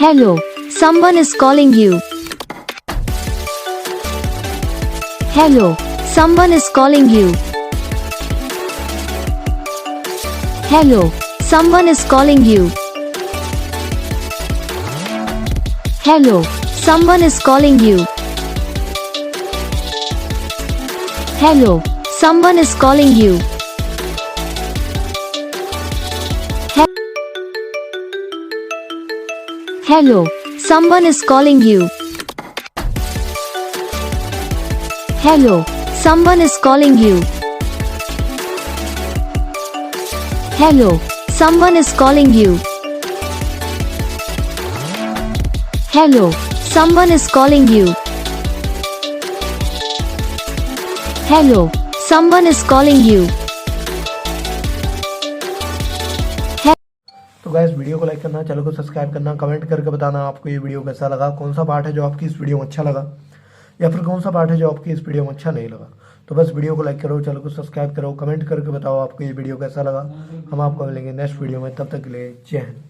Hello, someone is calling you. Hello, someone is calling you. Hello, someone is calling you. Hello, someone is calling you. Hello, someone is calling you. Hello, someone is calling you. Hello, someone is calling you. Hello, someone is calling you. Hello, someone is calling you. Hello, someone is calling you. तो guys video को like करना, channel को subscribe करना, comment करके बताना आपको ये video कैसा लगा, कौन सा पार्ट है जो आपकी इस वीडियो में अच्छा लगा या फिर कौन सा पार्ट है जो आपकी इस वीडियो में अच्छा नहीं लगा। तो बस वीडियो को लाइक करो, चैनल को सब्सक्राइब करो, कमेंट करके बताओ आपको ये वीडियो कैसा लगा। हम आपको मिलेंगे नेक्स्ट वीडियो में, तब तक के लिए जय हिंद।